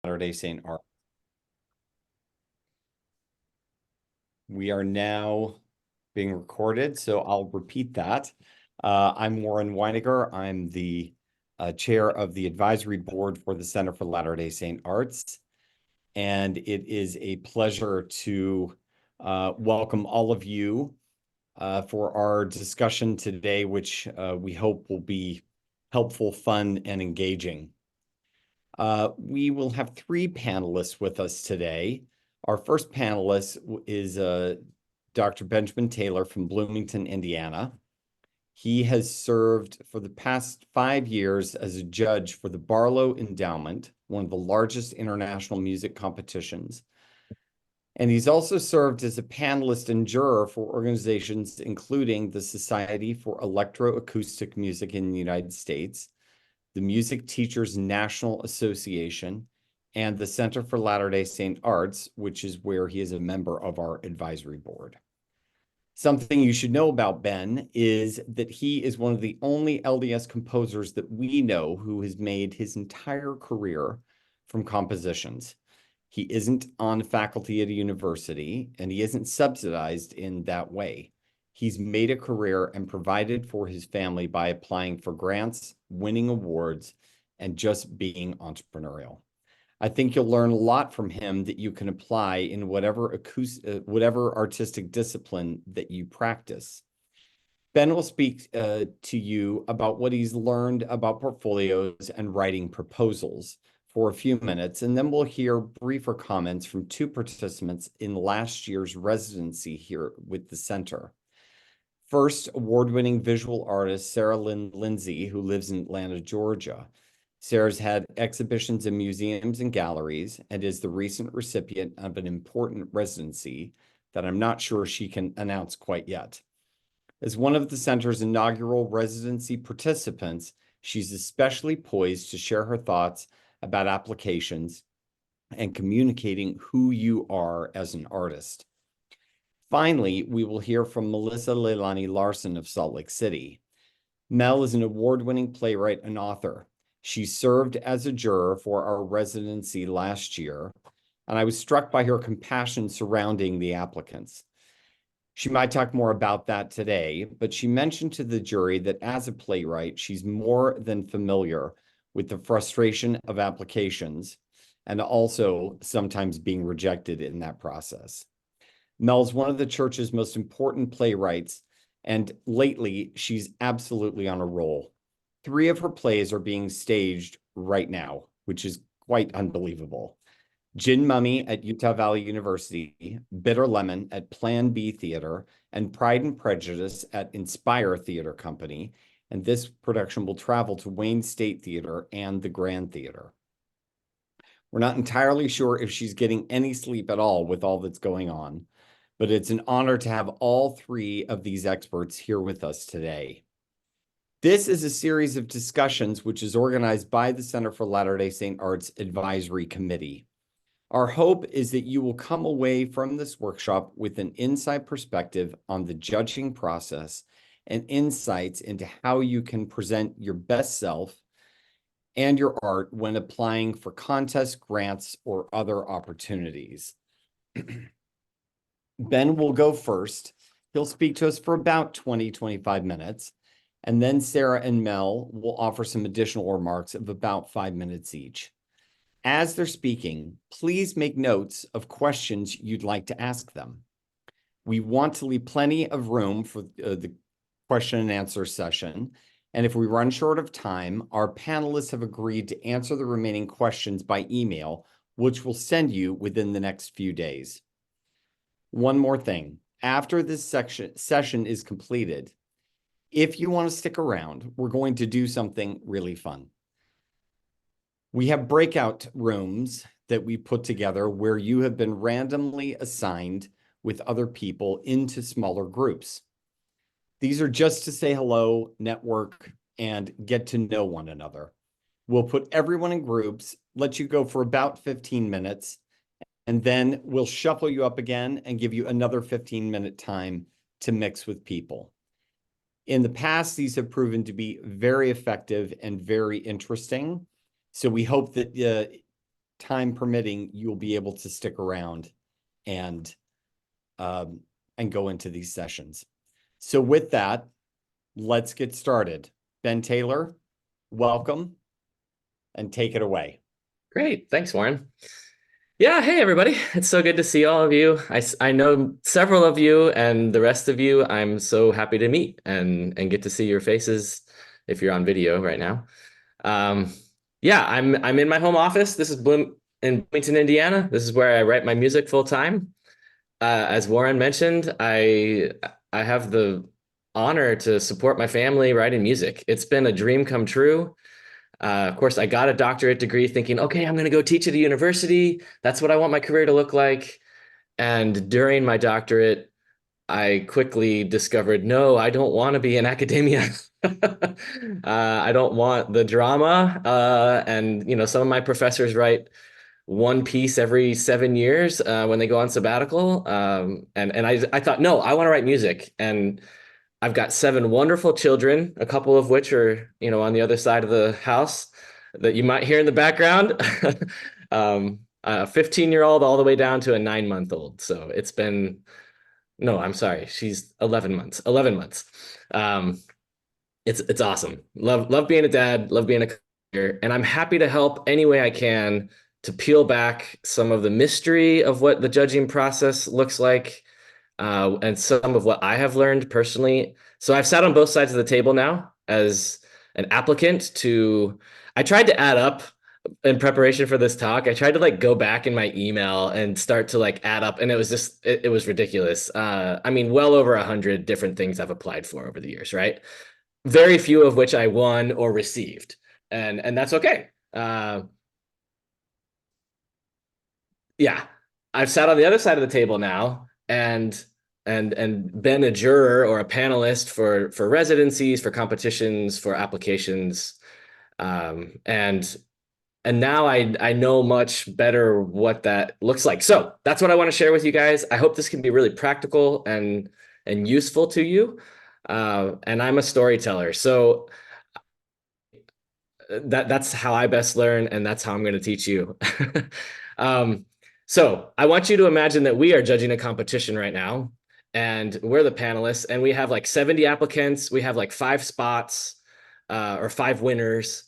Latter-day Saint Art. We are now being recorded, so I'll repeat that. I'm Warren Weiniger. I'm the chair of the advisory board for the Center for Latter-day Saint Arts. And it is a pleasure to welcome all of you for our discussion today, which we hope will be helpful, fun, and engaging. We will have three panelists with us today. Our first panelist is Dr. Benjamin Taylor from Bloomington, Indiana. He has served for the past 5 years as a judge for the Barlow Endowment, one of the largest international music competitions. And he's also served as a panelist and juror for organizations including the Society for Electroacoustic Music in the United States, the Music Teachers National Association, and the Center for Latter-day Saint Arts, which is where he is a member of our advisory board. Something you should know about Ben is that he is one of the only LDS composers that we know who has made his entire career from compositions. He isn't on faculty at a university, and he isn't subsidized in that way. He's made a career and provided for his family by applying for grants, winning awards, and just being entrepreneurial. I think you'll learn a lot from him that you can apply in whatever artistic discipline that you practice. Ben will speak to you about what he's learned about portfolios and writing proposals for a few minutes, and then we'll hear briefer comments from two participants in last year's residency here with the center. First, award-winning visual artist Sara Lindsay, who lives in Atlanta, Georgia. Sara's had exhibitions in museums and galleries and is the recent recipient of an important residency that I'm not sure she can announce quite yet. As one of the center's inaugural residency participants, she's especially poised to share her thoughts about applications and communicating who you are as an artist. Finally, we will hear from Melissa Leilani Larson of Salt Lake City. Mel is an award-winning playwright and author. She served as a juror for our residency last year, and I was struck by her compassion surrounding the applicants. She might talk more about that today, but she mentioned to the jury that as a playwright, she's more than familiar with the frustration of applications and also sometimes being rejected in that process. Mel's one of the church's most important playwrights, and lately she's absolutely on a roll. 3 of her plays are being staged right now, which is quite unbelievable. Gin Mummy at Utah Valley University, Bitter Lemon at Plan B Theater, and Pride and Prejudice at Inspire Theater Company. And this production will travel to Wayne State Theater and the Grand Theater. We're not entirely sure if she's getting any sleep at all with all that's going on, but it's an honor to have all 3 of these experts here with us today. This is a series of discussions which is organized by the Center for Latter-day Saint Arts Advisory Committee. Our hope is that you will come away from this workshop with an inside perspective on the judging process and insights into how you can present your best self and your art when applying for contests, grants, or other opportunities. Ben will go first. He'll speak to us for about 20-25 minutes. And then Sara and Mel will offer some additional remarks of about 5 minutes each. As they're speaking, please make notes of questions you'd like to ask them. We want to leave plenty of room for the question and answer session. And if we run short of time, our panelists have agreed to answer the remaining questions by email, which we'll send you within the next few days. One more thing. After this session is completed, if you want to stick around, we're going to do something really fun. We have breakout rooms that we put together where you have been randomly assigned with other people into smaller groups. These are just to say hello, network, and get to know one another. We'll put everyone in groups, let you go for about 15 minutes, and then we'll shuffle you up again and give you another 15-minute time to mix with people. In the past, these have proven to be very effective and very interesting. So we hope that time permitting, you'll be able to stick around and go into these sessions. So with that, let's get started. Ben Taylor, welcome, and take it away. Great. Thanks, Warren. Yeah, hey, everybody. It's so good to see all of you. I know several of you, and the rest of you, I'm so happy to meet and get to see your faces if you're on video right now. Um, yeah, I'm in my home office. This is in Bloomington, Indiana. This is where I write my music full time. As Warren mentioned, I have the honor to support my family writing music. It's been a dream come true. Of course, I got a doctorate degree thinking, okay, I'm going to go teach at a university. That's what I want my career to look like. And during my doctorate, I quickly discovered, no, I don't want to be in academia. I don't want the drama. And, some of my professors write one piece every 7 years when they go on sabbatical. And I thought, no, I want to write music. And I've got 7 wonderful children, a couple of which are, on the other side of the house that you might hear in the background. A 15-year-old all the way down to a 9-month-old. So it's been, no, I'm sorry, she's 11 months. 11 months. It's awesome. Love being a dad, love being a career, and I'm happy to help any way I can to peel back some of the mystery of what the judging process looks like. And some of what I have learned personally. So I've sat on both sides of the table now as an applicant I tried to add up in preparation for this talk. I tried to go back in my email and start to add up, and it was just, it was ridiculous. Well over 100 different things I've applied for over the years, right? Very few of which I won or received. And that's okay. Yeah, I've sat on the other side of the table now and been a juror or a panelist for residencies, for competitions, for applications, and now I know much better what that looks like. So that's what I want to share with you guys. I hope this can be really practical and useful to you. And I'm a storyteller, so that's how I best learn, and that's how I'm going to teach you. So I want you to imagine that we are judging a competition right now, and we're the panelists, and we have 70 applicants. We have 5 spots, or 5 winners.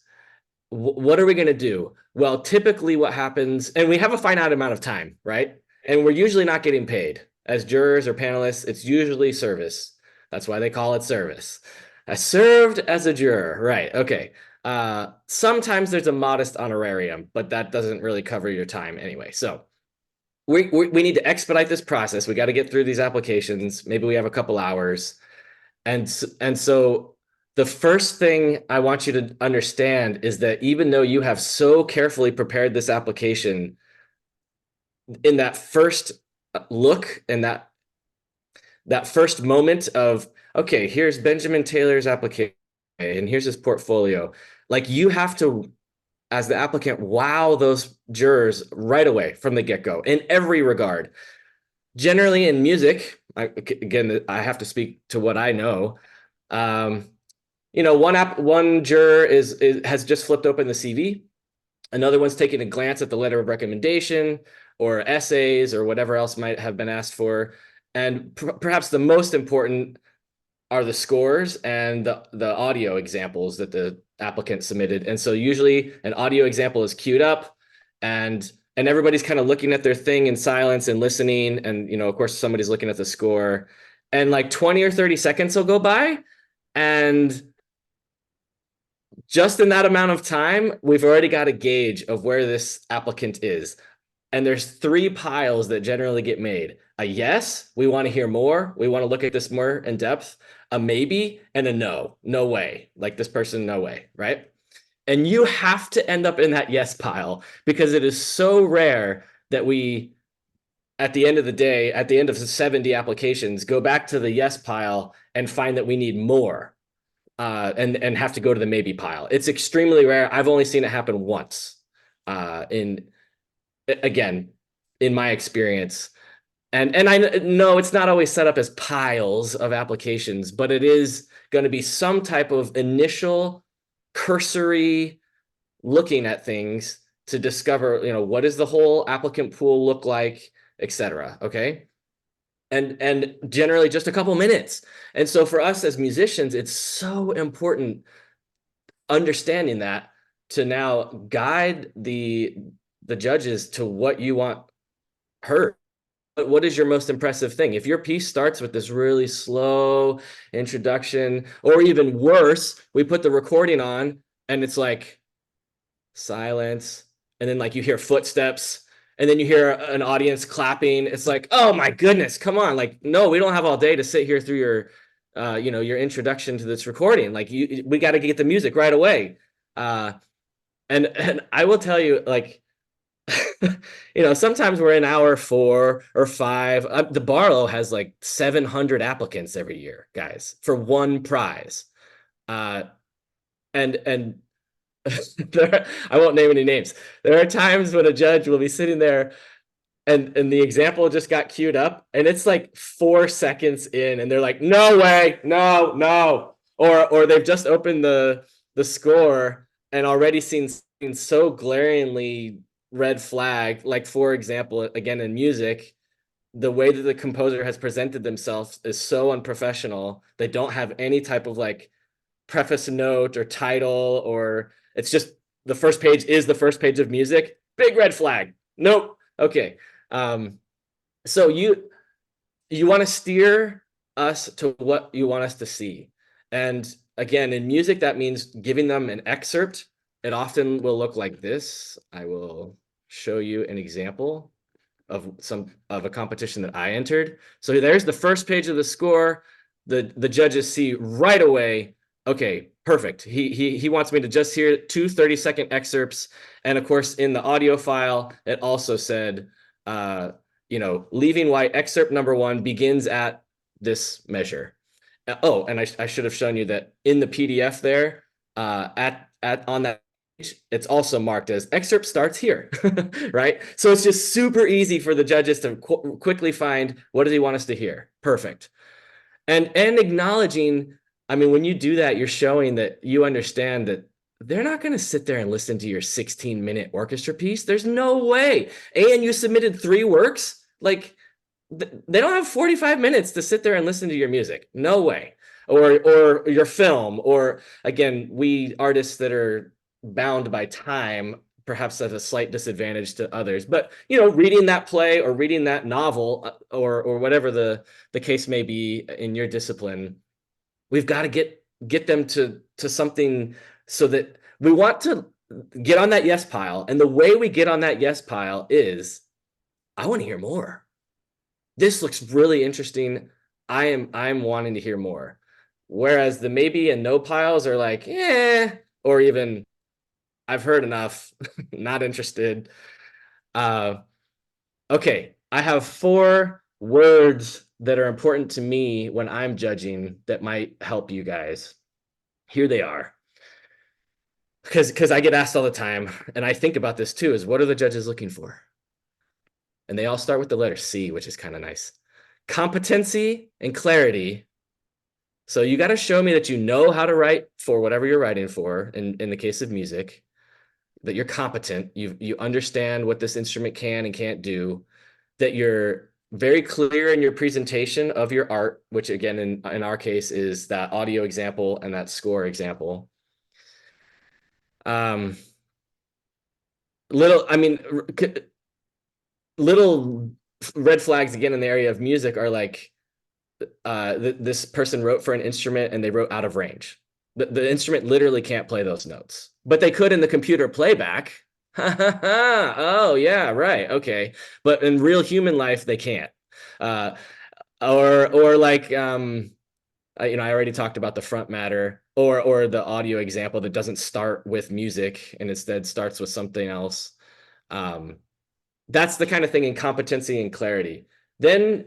What are we going to do? Well, typically what happens, and we have a finite amount of time, right? And we're usually not getting paid. As jurors or panelists, it's usually service. That's why they call it service. I served as a juror, right? Okay. Sometimes there's a modest honorarium, but that doesn't really cover your time anyway. So we need to expedite this process. We got to get through these applications. Maybe we have a couple hours. And so the first thing I want you to understand is that even though you have so carefully prepared this application, in that first look and that first moment of, okay, here's Benjamin Taylor's application and here's his portfolio, you have to, as the applicant, wow those jurors right away from the get-go in every regard. Generally in music, again, I have to speak to what I know. One juror has just flipped open the CV. Another one's taking a glance at the letter of recommendation or essays or whatever else might have been asked for. And perhaps the most important are the scores and the audio examples that the applicant submitted. And so usually an audio example is queued up, and everybody's kind of looking at their thing in silence and listening. And, of course, somebody's looking at the score, and 20 or 30 seconds will go by. And just in that amount of time, we've already got a gauge of where this applicant is. And there's 3 piles that generally get made. A yes, we want to hear more. We want to look at this more in depth. A maybe, and a no. No way. This person, no way, right? And you have to end up in that yes pile, because it is so rare that we, at the end of the day, at the end of 70 applications, go back to the yes pile and find that we need more, and have to go to the maybe pile. It's extremely rare. I've only seen it happen once, again, in my experience. And I know it's not always set up as piles of applications, but it is going to be some type of initial cursory looking at things to discover, what does the whole applicant pool look like, etc. Okay. And generally just a couple minutes. And so for us as musicians, it's so important understanding that to now guide the judges to what you want heard. What is your most impressive thing? If your piece starts with this really slow introduction, or even worse, we put the recording on and it's like silence, and then like you hear footsteps, and then you hear an audience clapping. It's like, oh my goodness, come on. Like, no, we don't have all day to sit here through your introduction to this recording. Like we got to get the music right away. And I will tell you, like, sometimes we're in hour 4 or 5. The Barlow has like 700 applicants every year, guys, for one prize. And I won't name any names. There are times when a judge will be sitting there and the example just got queued up and it's like 4 seconds in and they're like, no way, no. Or they've just opened the score and already seen so glaringly red flag. Like, for example, again, in music, the way that the composer has presented themselves is so unprofessional. They don't have any type of like preface note or title, or it's just the first page is the first page of music. Big red flag. Nope. Okay. So you want to steer us to what you want us to see. And again, in music, that means giving them an excerpt. It often will look like this. I will show you an example of a competition that I entered. So there's the first page of the score. The judges see right away, okay, perfect. He wants me to just hear 2 30-second excerpts. And of course, in the audio file, it also said, leaving white excerpt number 1 begins at this measure. Oh, and I should have shown you that in the PDF there, on that page, it's also marked as excerpt starts here, right? So it's just super easy for the judges to quickly find, what does he want us to hear? Perfect. And acknowledging, I mean, when you do that, you're showing that you understand that they're not going to sit there and listen to your 16-minute orchestra piece. There's no way. And you submitted 3 works. Like, they don't have 45 minutes to sit there and listen to your music. No way. Or your film. Or again, we artists that are bound by time perhaps at a slight disadvantage to others. But reading that play or reading that novel or whatever the case may be in your discipline, we've got to get them to something, so that we want to get on that yes pile. And the way we get on that yes pile is, I want to hear more. This looks really interesting. I'm wanting to hear more. Whereas the maybe and no piles are like, or even I've heard enough, not interested. Okay, I have 4 words that are important to me when I'm judging that might help you guys. Here they are. Because I get asked all the time, and I think about this too, is what are the judges looking for? And they all start with the letter C, which is kind of nice. Competency and clarity. So you got to show me that you know how to write for whatever you're writing for, in the case of music, that you're competent, you understand what this instrument can and can't do, that you're very clear in your presentation of your art, which again, in our case is that audio example and that score example. Little red flags again in the area of music are like, this person wrote for an instrument and they wrote out of range. The instrument literally can't play those notes, but they could in the computer playback. Oh yeah, right, okay. But in real human life, they can't. Or like, I already talked about the front matter, or the audio example that doesn't start with music and instead starts with something else. That's the kind of thing in competency and clarity. Then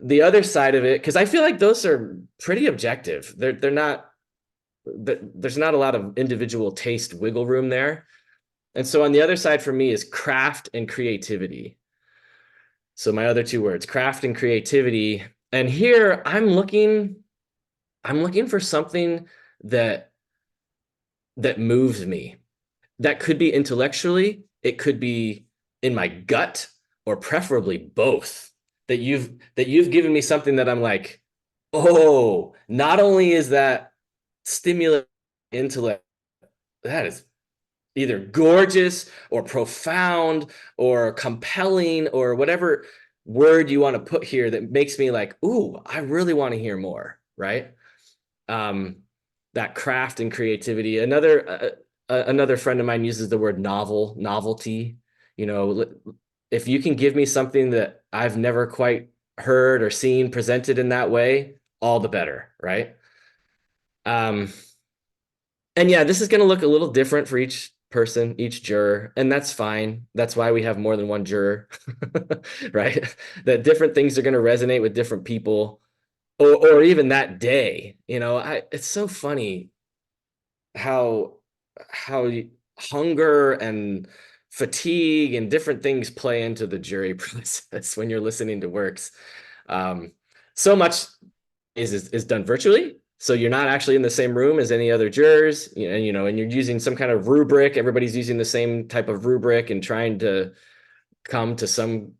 the other side of it, because I feel like those are pretty objective. They're not. There's not a lot of individual taste wiggle room there. And so on the other side for me is craft and creativity. So my other 2 words, craft and creativity. And here I'm looking for something that moves me. That could be intellectually, it could be in my gut, or preferably both. That you've given me something that I'm like, oh, not only is that stimulating intellect, that is either gorgeous or profound or compelling or whatever word you want to put here that makes me like, ooh, I really want to hear more, right? Um, that craft and creativity. Another friend of mine uses the word novelty. You know, if you can give me something that I've never quite heard or seen presented in that way, all the better, right? Um, and yeah, this is going to look a little different for each person, each juror, and that's fine. That's why we have more than one juror, right? That different things are going to resonate with different people, or even that day. You know, it's so funny how hunger and fatigue and different things play into the jury process when you're listening to works. Um, so much is done virtually. So you're not actually in the same room as any other jurors, and you're using some kind of rubric. Everybody's using the same type of rubric and trying to come to some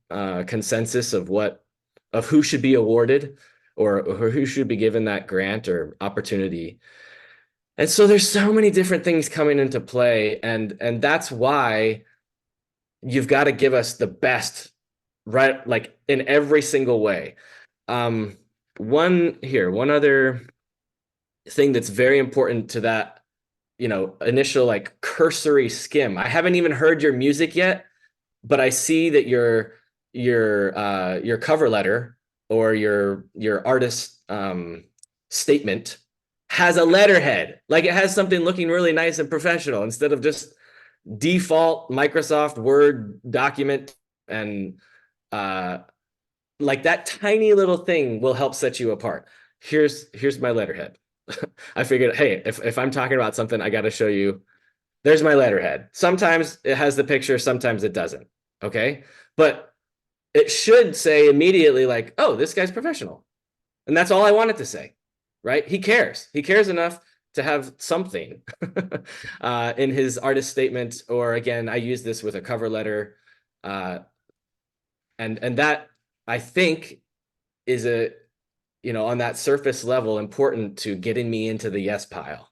consensus of who should be awarded, or who should be given that grant or opportunity. And so there's so many different things coming into play, and that's why you've got to give us the best, right? Like in every single way. Um, one other thing that's very important to that, initial like cursory skim. I haven't even heard your music yet, but I see that your cover letter or your artist statement has a letterhead. Like it has something looking really nice and professional instead of just default Microsoft Word document. And like that tiny little thing will help set you apart. Here's my letterhead. I figured, hey, if I'm talking about something, I got to show you. There's my letterhead. Sometimes it has the picture, sometimes it doesn't. Okay. But it should say immediately, like, oh, this guy's professional. And that's all I wanted to say, right? He cares. He cares enough to have something in his artist statement. Or again, I use this with a cover letter. And that, I think, is on that surface level, important to getting me into the yes pile.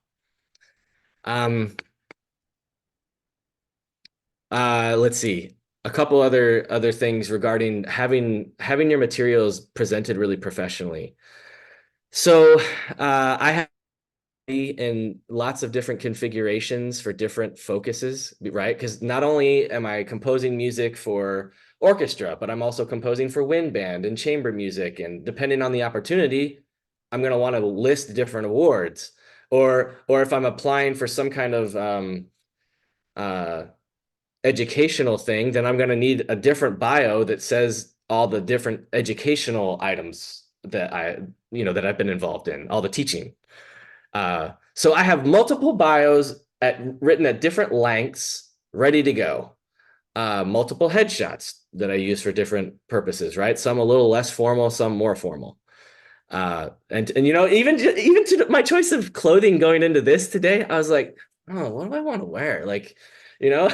Let's see. A couple other things regarding having your materials presented really professionally. So I have in lots of different configurations for different focuses, right? Because not only am I composing music for orchestra, but I'm also composing for wind band and chamber music. And depending on the opportunity, I'm going to want to list different awards. Or if I'm applying for some kind of educational thing, then I'm going to need a different bio that says all the different educational items that I've been involved in, all the teaching. So I have multiple bios written at different lengths, ready to go. Multiple headshots that I use for different purposes, right? Some a little less formal, some more formal. And even to my choice of clothing going into this today, I was like, oh, what do I want to wear? Like, you know,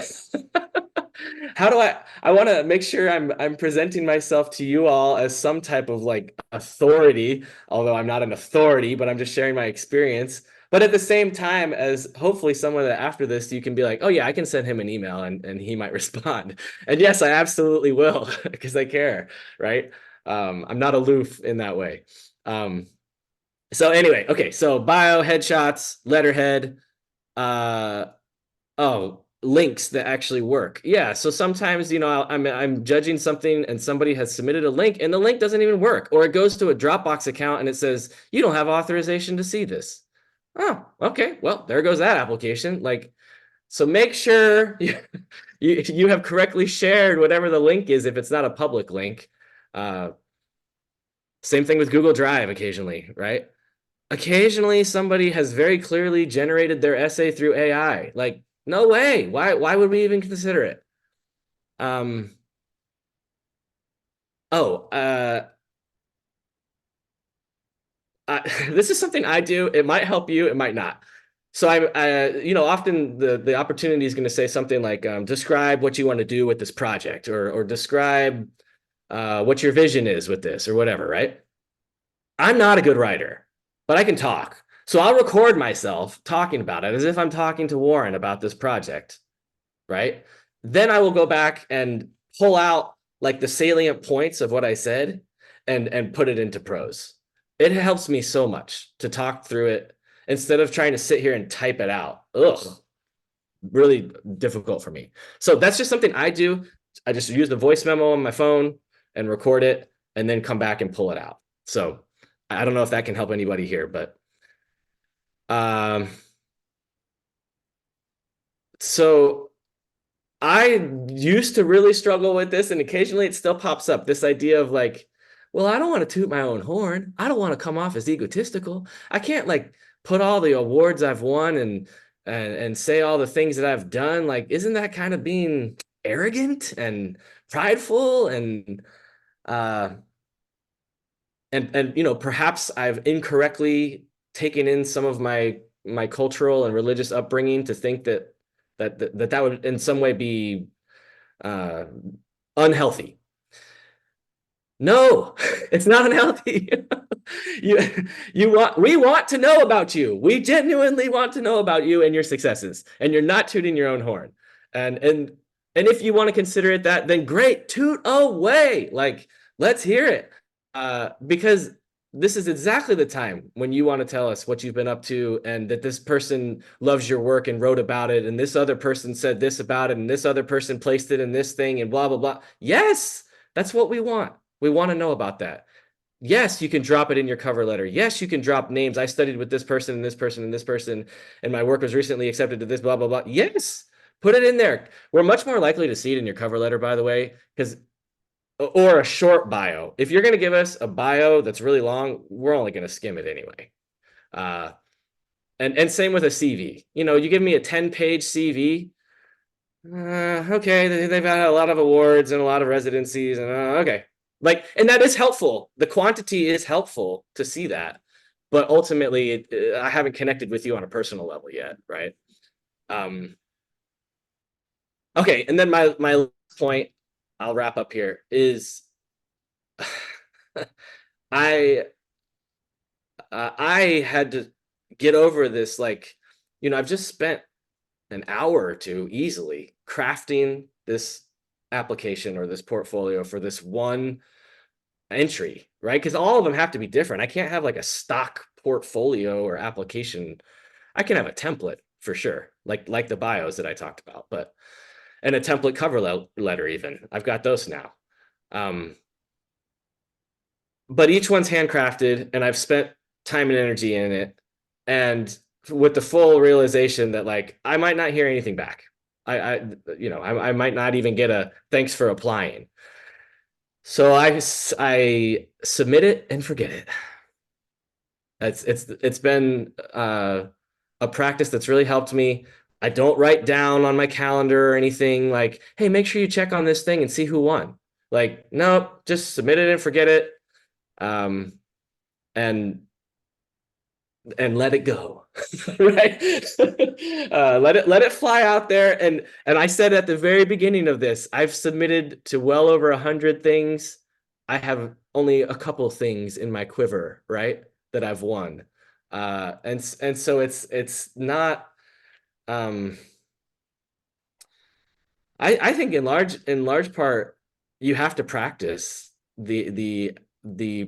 how do I want to make sure I'm presenting myself to you all as some type of like authority, although I'm not an authority, but I'm just sharing my experience. But at the same time, as hopefully someone that after this you can be like, oh yeah, I can send him an email and he might respond. And yes, I absolutely will because I care, right? I'm not aloof in that way. So anyway, okay, so bio, headshots, letterhead, links that actually work. Yeah, so sometimes, I'm judging something and somebody has submitted a link and the link doesn't even work, or it goes to a Dropbox account and it says, you don't have authorization to see this. Oh, okay, well, there goes that application. Like, so make sure you have correctly shared whatever the link is if it's not a public link. Same thing with Google Drive occasionally, right? Occasionally somebody has very clearly generated their essay through AI. Like, no way. Why would we even consider it? Um, oh, this is something I do. It might help you, it might not. So often the opportunity is going to say something like, describe what you want to do with this project, or describe what your vision is with this, or whatever, right? I'm not a good writer, but I can talk. So I'll record myself talking about it as if I'm talking to Warren about this project, right? Then I will go back and pull out like the salient points of what I said and put it into prose. It helps me so much to talk through it instead of trying to sit here and type it out. Ugh, really difficult for me. So that's just something I do. I just use the voice memo on my phone and record it and then come back and pull it out. So I don't know if that can help anybody here, but um, so I used to really struggle with this, and occasionally it still pops up. This idea of like, well, I don't want to toot my own horn. I don't want to come off as egotistical. I can't like put all the awards I've won and say all the things that I've done. Like, isn't that kind of being arrogant and prideful uh and perhaps I've incorrectly taken in some of my cultural and religious upbringing to think that would in some way be uh, unhealthy. No, it's not unhealthy. you we want to know about you. We genuinely want to know about you and your successes, and you're not tooting your own horn. And if you want to consider it that, then great, toot away. Like, let's hear it. Because this is exactly the time when you want to tell us what you've been up to, and that this person loves your work and wrote about it, and this other person said this about it, and this other person placed it in this thing, and blah, blah, blah. Yes, that's what we want. We want to know about that. Yes, you can drop it in your cover letter. Yes, you can drop names. I studied with this person and this person and this person, and my work was recently accepted to this, blah, blah, blah. Yes, put it in there. We're much more likely to see it in your cover letter, by the way, or a short bio. If you're going to give us a bio that's really long, we're only going to skim it anyway. And same with a CV. You give me a 10-page CV. Okay, they've had a lot of awards and a lot of residencies, and okay. Like, and that is helpful. The quantity is helpful to see that, but ultimately, I haven't connected with you on a personal level yet, right? Okay, and then my last point, I'll wrap up here, is I I had to get over this, like, I've just spent an hour or two easily crafting this application or this portfolio for this one entry, right? Because all of them have to be different. I can't have like a stock portfolio or application. I can have a template for sure, like the bios that I talked about, and a template cover letter even. I've got those now. But each one's handcrafted, and I've spent time and energy in it, and with the full realization that like I might not hear anything back. I might not even get a thanks for applying. So I submit it and forget it. It's been a practice that's really helped me. I don't write down on my calendar or anything like, hey, make sure you check on this thing and see who won. Like, no, just submit it and forget it. Um, and let it go. Right. Let it fly out there. And I said at the very beginning of this, I've submitted to well over 100 things. I have only a couple things in my quiver, right, that I've won. And so it's not I think in large part you have to practice the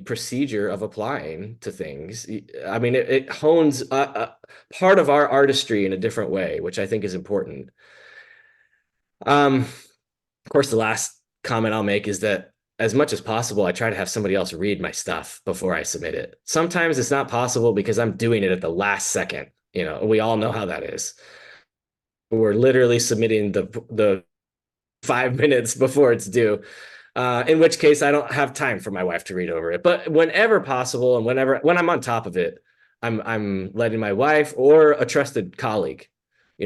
procedure of applying to things. I mean, it hones part of our artistry in a different way, which I think is important. Of course, the last comment I'll make is that as much as possible, I try to have somebody else read my stuff before I submit it. Sometimes it's not possible because I'm doing it at the last second. We all know how that is. We're literally submitting the 5 minutes before it's due. In which case I don't have time for my wife to read over it. But whenever possible, and when I'm on top of it, I'm letting my wife or a trusted colleague,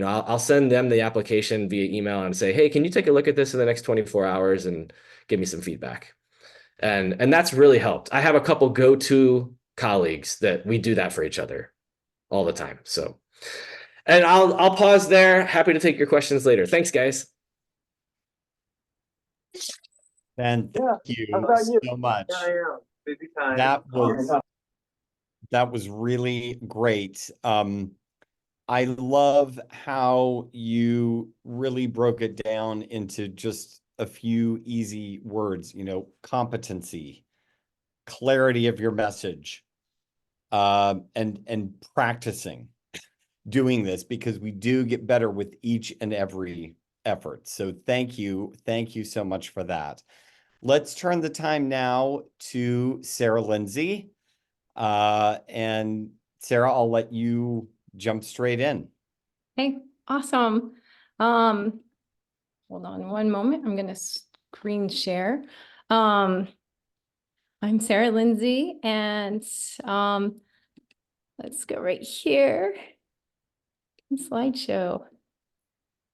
I'll send them the application via email and say, hey, can you take a look at this in the next 24 hours and give me some feedback? And that's really helped. I have a couple go-to colleagues that we do that for each other all the time. So And I'll pause there. Happy to take your questions later. Thanks, guys. And Yeah. thank How you about you? so much. I am. Busy time. That was really great. I love how you really broke it down into just a few easy words, competency, clarity of your message, and practicing doing this, because we do get better with each and every effort. So thank you. Thank you so much for that. Let's turn the time now to Sara Lindsay. And Sara, I'll let you jump straight in. Okay, awesome. Hold on one moment. I'm going to screen share. I'm Sara Lindsay, and let's go right here. Slideshow.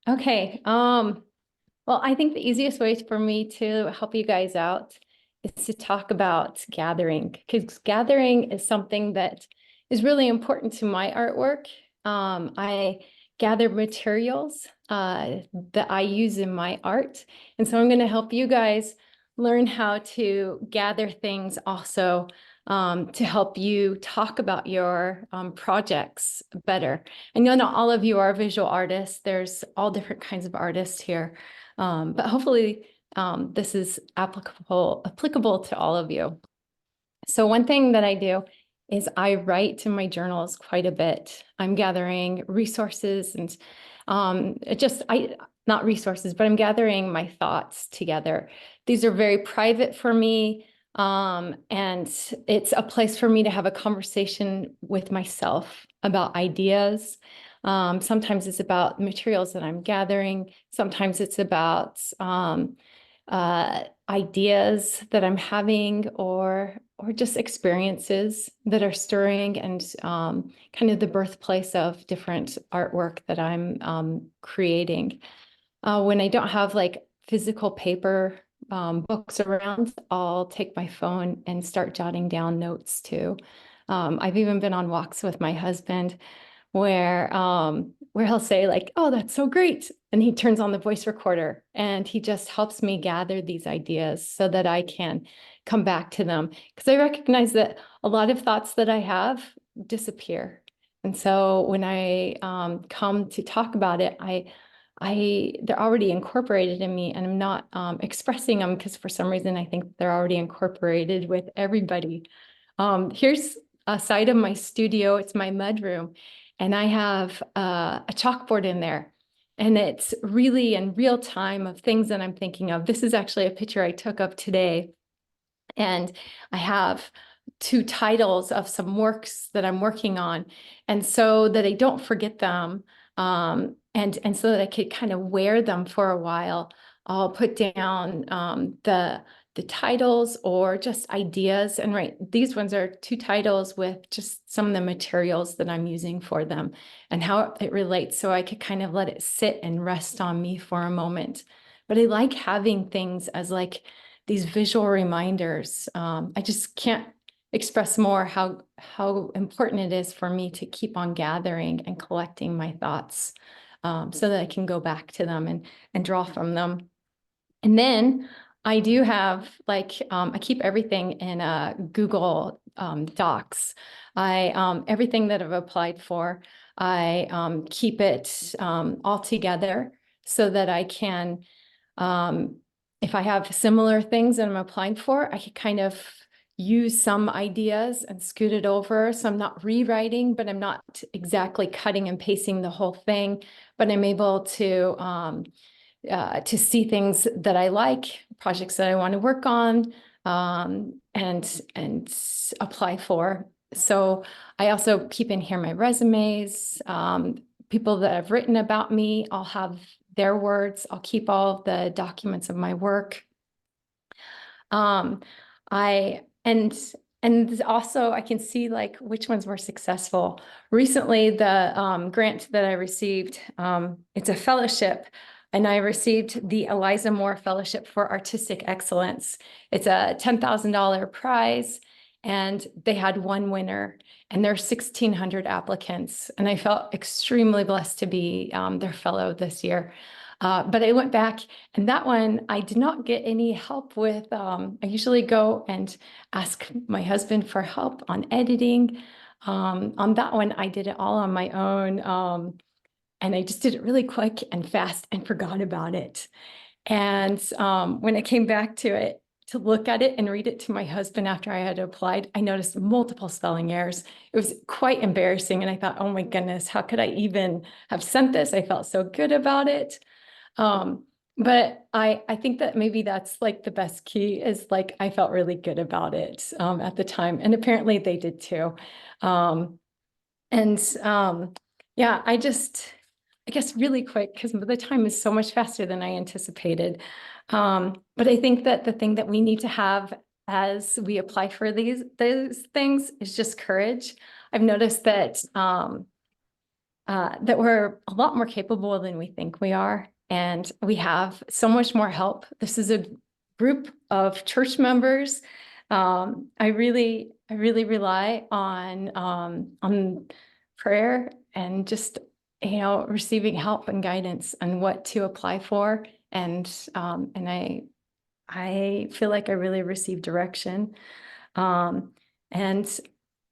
Okay. Well, I think the easiest way for me to help you guys out is to talk about gathering, because gathering is something that is really important to my artwork. I gather materials that I use in my art. And so I'm going to help you guys learn how to gather things also to help you talk about your projects better. And not all of you are visual artists. There's all different kinds of artists here. But hopefully this is applicable to all of you. So one thing that I do is I write in my journals quite a bit. I'm gathering resources and not resources, but I'm gathering my thoughts together. These are very private for me. And it's a place for me to have a conversation with myself about ideas. Sometimes it's about materials that I'm gathering. Sometimes it's about ideas that I'm having, or just experiences that are stirring, and kind of the birthplace of different artwork that I'm creating. When I don't have like physical paper books around, I'll take my phone and start jotting down notes too. I've even been on walks with my husband where he'll say like, "Oh, that's so great." And he turns on the voice recorder and he just helps me gather these ideas so that I can come back to them. Because I recognize that a lot of thoughts that I have disappear. And so when I come to talk about it, they're already incorporated in me, and I'm not expressing them because for some reason I think they're already incorporated with everybody. Here's a side of my studio. It's my mudroom, and I have a chalkboard in there, and it's really in real time of things that I'm thinking of. This is actually a picture I took of today, and I have 2 titles of some works that I'm working on, and so that I don't forget them, and so that I could kind of wear them for a while, I'll put down the titles or just ideas. And right, these ones are 2 titles with just some of the materials that I'm using for them and how it relates, so I could kind of let it sit and rest on me for a moment. But I like having things as like these visual reminders. I just can't express more how important it is for me to keep on gathering and collecting my thoughts, so that I can go back to them and draw from them. And then I do have like, I keep everything in Google Docs. Everything that I've applied for, I keep it all together so that I can, if I have similar things that I'm applying for, I can kind of use some ideas and scoot it over. So I'm not rewriting, but I'm not exactly cutting and pasting the whole thing, but I'm able to see things that I like, projects that I want to work on, and apply for. So I also keep in here my resumes, people that have written about me, I'll have their words. I'll keep all of the documents of my work. And also I can see like which ones were successful. Recently, the grant that I received, it's a fellowship, and I received the Eliza Moore Fellowship for Artistic Excellence. It's a $10,000 prize, and they had one winner, and there are 1,600 applicants. And I felt extremely blessed to be their fellow this year. But I went back, and that one I did not get any help with. I usually go and ask my husband for help on editing. On that one, I did it all on my own. And I just did it really quick and fast and forgot about it. And when I came back to it, to look at it and read it to my husband after I had applied, I noticed multiple spelling errors. It was quite embarrassing. And I thought, oh my goodness, how could I even have sent this? I felt so good about it. But I think that maybe that's like the best key is like, I felt really good about it at the time. And apparently they did too. Yeah, I guess really quick, because the time is so much faster than I anticipated. But I think that the thing that we need to have as we apply for these things is just courage. I've noticed that that we're a lot more capable than we think we are, and we have so much more help. This is a group of church members. I really rely on prayer and just receiving help and guidance on what to apply for, and I feel like I really received direction, and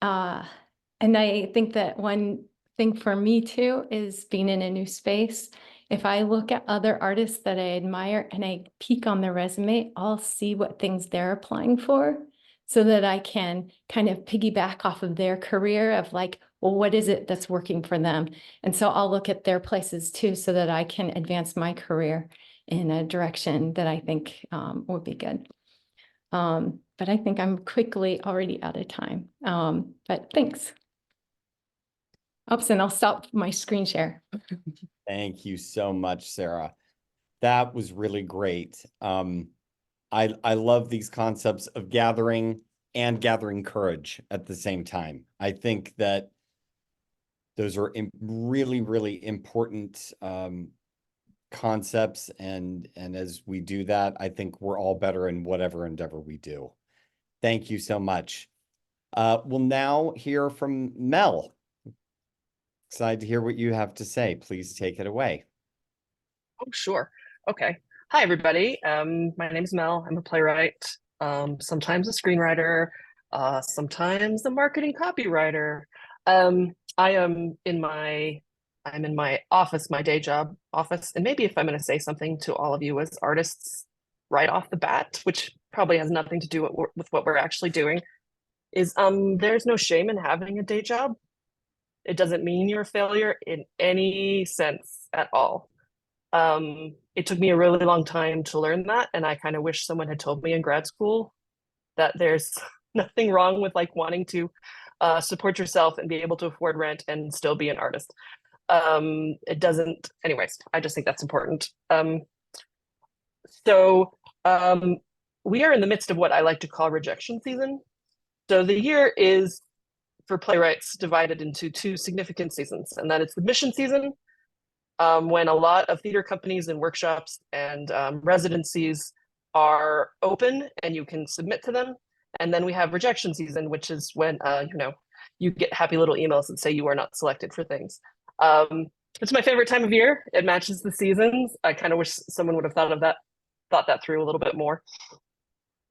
I think that one thing for me too is being in a new space. If I look at other artists that I admire and I peek on their resume, I'll see what things they're applying for, so that I can kind of piggyback off of their career of like, well, what is it that's working for them? And so I'll look at their places too, so that I can advance my career in a direction that I think would be good. But I think I'm quickly already out of time. But thanks. Oops, and I'll stop my screen share. Thank you so much, Sara. That was really great. I love these concepts of gathering courage at the same time. I think that those are really, really important concepts. And as we do that, I think we're all better in whatever endeavor we do. Thank you so much. We'll now hear from Mel. Excited to hear what you have to say. Please take it away. Oh, sure. Okay. Hi, everybody. My name is Mel. I'm a playwright, sometimes a screenwriter, sometimes a marketing copywriter. I'm in my office, my day job office, and maybe if I'm going to say something to all of you as artists right off the bat, which probably has nothing to do with what we're actually doing, is there's no shame in having a day job. It doesn't mean you're a failure in any sense at all. It took me a really long time to learn that, and I kind of wish someone had told me in grad school that there's nothing wrong with like wanting to support yourself and be able to afford rent and still be an artist. It doesn't, anyways, I just think that's important. So we are in the midst of what I like to call rejection season. So the year is, for playwrights, divided into two significant seasons, and that is the mission season, when a lot of theater companies and workshops and residencies are open and you can submit to them. And then we have rejection season, which is when you get happy little emails that say you are not selected for things. It's my favorite time of year. It matches the seasons. I kind of wish someone would have thought that through a little bit more.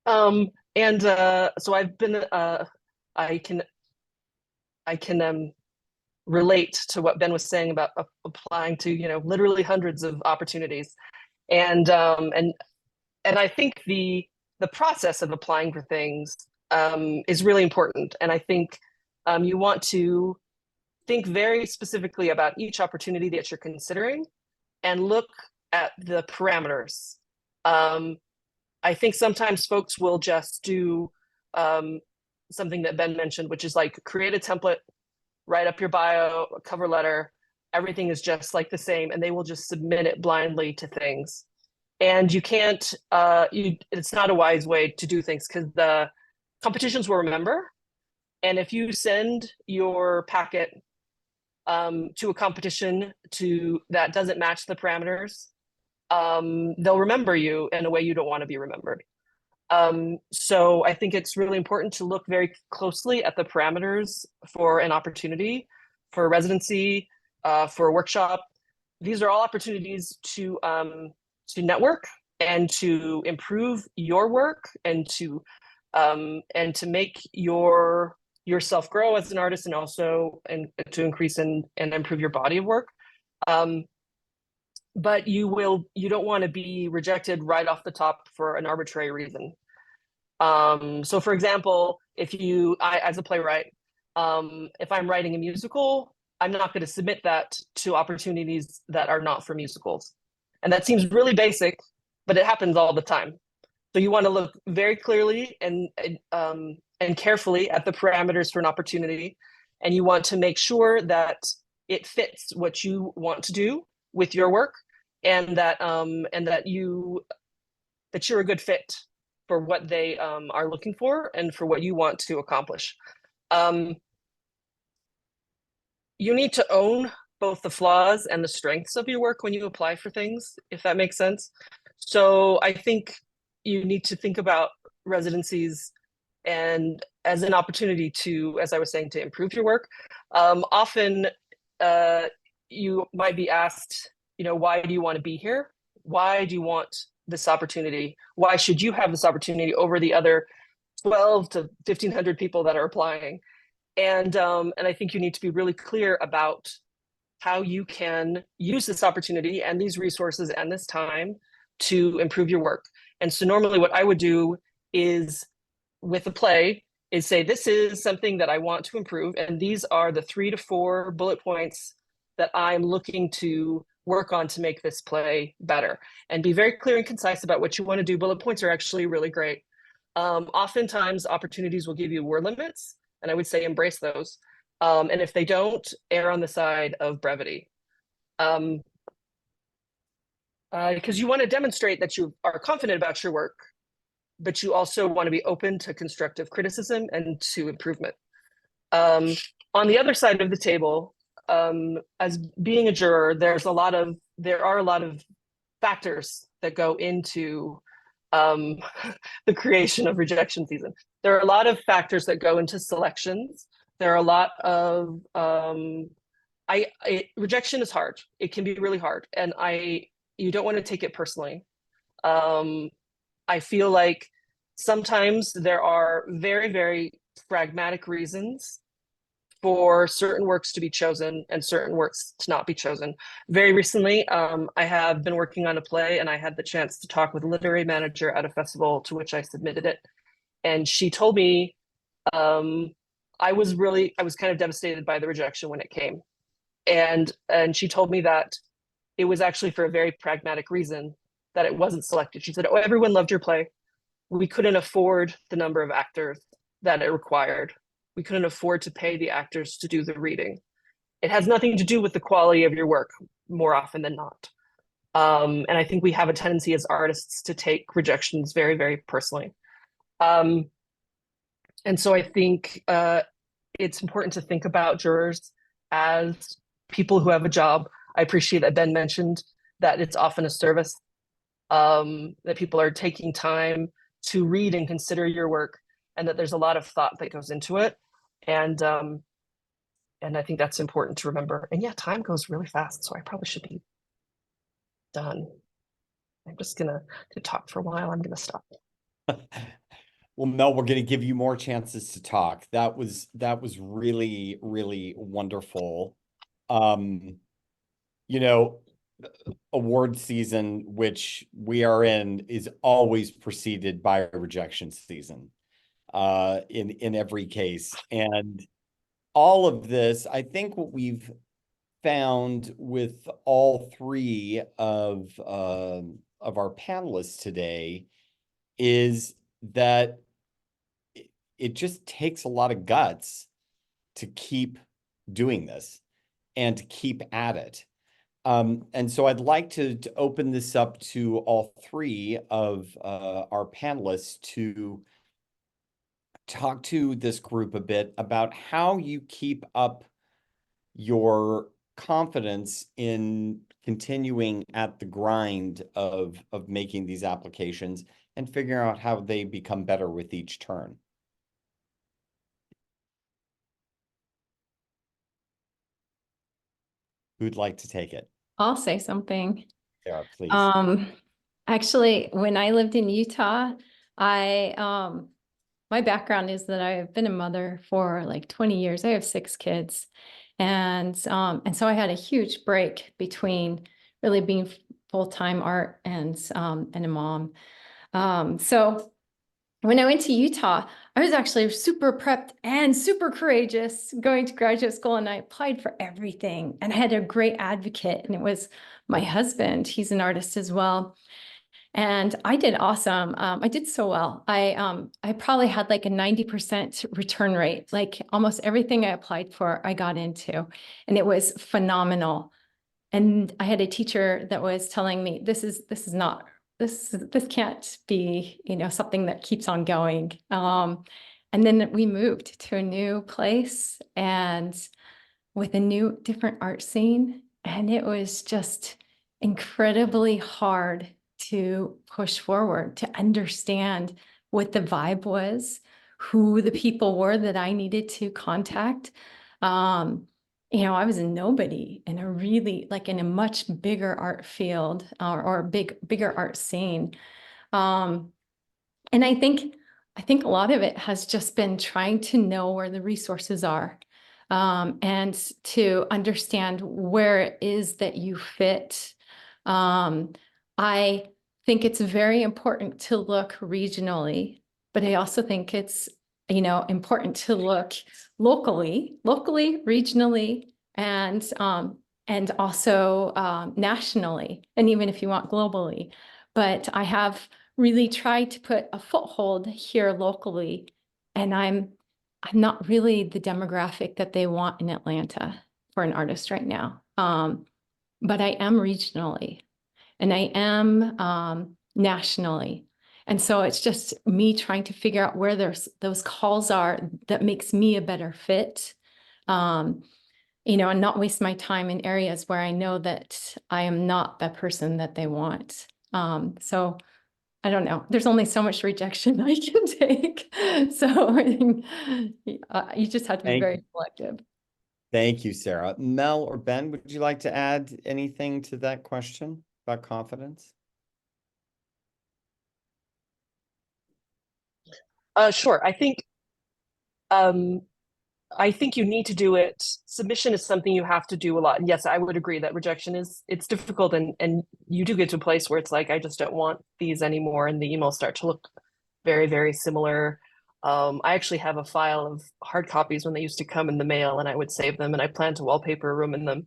So I've been I can relate to what Ben was saying about applying to literally hundreds of opportunities, and I think the process of applying for things is really important. And I think you want to think very specifically about each opportunity that you're considering and look at the parameters. I think sometimes folks will just do something that Ben mentioned, which is like create a template, write up your bio, a cover letter, everything is just like the same, and they will just submit it blindly to things. And you can't, it's not a wise way to do things, because the competitions will remember. And if you send your packet to a competition that doesn't match the parameters, they'll remember you in a way you don't want to be remembered. So I think it's really important to look very closely at the parameters for an opportunity, for a residency, for a workshop. These are all opportunities to network and to improve your work and to make yourself grow as an artist, and also to increase and improve your body of work. But you don't want to be rejected right off the top for an arbitrary reason. So for example, as a playwright, if I'm writing a musical, I'm not going to submit that to opportunities that are not for musicals. And that seems really basic, but it happens all the time. So you want to look very clearly and carefully at the parameters for an opportunity, and you want to make sure that it fits what you want to do with your work, and that you're a good fit for what they are looking for and for what you want to accomplish. You need to own both the flaws and the strengths of your work when you apply for things, if that makes sense. So I think you need to think about residencies and as an opportunity to, as I was saying, to improve your work. Often you might be asked, why do you want to be here? Why do you want this opportunity? Why should you have this opportunity over the other 12 to 1,500 people that are applying? And I think you need to be really clear about how you can use this opportunity and these resources and this time to improve your work. And so normally what I would do is, with a play, is say, this is something that I want to improve, and these are the 3 to 4 bullet points that I'm looking to work on to make this play better. And be very clear and concise about what you want to do. Bullet points are actually really great. Oftentimes opportunities will give you word limits, and I would say embrace those. And if they don't, err on the side of brevity. Because you want to demonstrate that you are confident about your work, but you also want to be open to constructive criticism and to improvement. On the other side of the table, as being a juror, there are a lot of factors that go into the creation of rejection season. There are a lot of factors that go into selections. There are a lot of rejection is hard. It can be really hard, and you don't want to take it personally. I feel like sometimes there are very, very pragmatic reasons for certain works to be chosen and certain works to not be chosen. Very recently, I have been working on a play, and I had the chance to talk with a literary manager at a festival to which I submitted it. And she told me, I was kind of devastated by the rejection when it came. And she told me that it was actually for a very pragmatic reason that it wasn't selected. She said, "Oh, everyone loved your play. We couldn't afford the number of actors that it required. We couldn't afford to pay the actors to do the reading. It has nothing to do with the quality of your work, more often than not." And I think we have a tendency as artists to take rejections very, very personally. And so I think it's important to think about jurors as people who have a job. I appreciate that Ben mentioned that it's often a service, that people are taking time to read and consider your work, and that there's a lot of thought that goes into it. And I think that's important to remember. And yeah, time goes really fast, so I probably should be done. I'm just gonna talk for a while. I'm gonna stop. Well, Mel, we're going to give you more chances to talk. That was really, really wonderful. Award season, which we are in, is always preceded by a rejection season, in every case. And all of this, I think what we've found with all three of our panelists today is that it just takes a lot of guts to keep doing this and to keep at it. And so I'd like to open this up to all three of our panelists to talk to this group a bit about how you keep up your confidence in continuing at the grind of making these applications, and figuring out how they become better with each turn. Who'd like to take it? I'll say something. Sarah, please. Actually, when I lived in Utah, my background is that I've been a mother for like 20 years. I have 6 kids. And so I had a huge break between really being full-time art and a mom. So when I went to Utah, I was actually super prepped and super courageous going to graduate school, and I applied for everything. And I had a great advocate, and it was my husband. He's an artist as well. And I did awesome. I did so well. I probably had like a 90% return rate. Like almost everything I applied for, I got into, and it was phenomenal. And I had a teacher that was telling me, this can't be, something that keeps on going. And then we moved to a new place and with a new, different art scene. And it was just incredibly hard to push forward, to understand what the vibe was, who the people were that I needed to contact. I was a nobody in a really, like in a much bigger art field or bigger art scene. And I think a lot of it has just been trying to know where the resources are, and to understand where it is that you fit. I think it's very important to look regionally, but I also think it's, important to look locally, regionally, and also nationally, and even if you want globally. But I have really tried to put a foothold here locally, and I'm not really the demographic that they want in Atlanta for an artist right now. But I am regionally, and I am nationally. And so it's just me trying to figure out where those calls are that makes me a better fit, and not waste my time in areas where I know that I am not the person that they want. So I don't know. There's only so much rejection I can take. So you just have to be very selective. Thank you, Sarah. Mel or Ben, would you like to add anything to that question about confidence? Sure. I think you need to do it. Submission is something you have to do a lot. And yes, I would agree that rejection it's difficult, and you do get to a place where it's like, I just don't want these anymore. And the emails start to look very, very similar. I actually have a file of hard copies when they used to come in the mail, and I would save them, and I plan to wallpaper a room in them.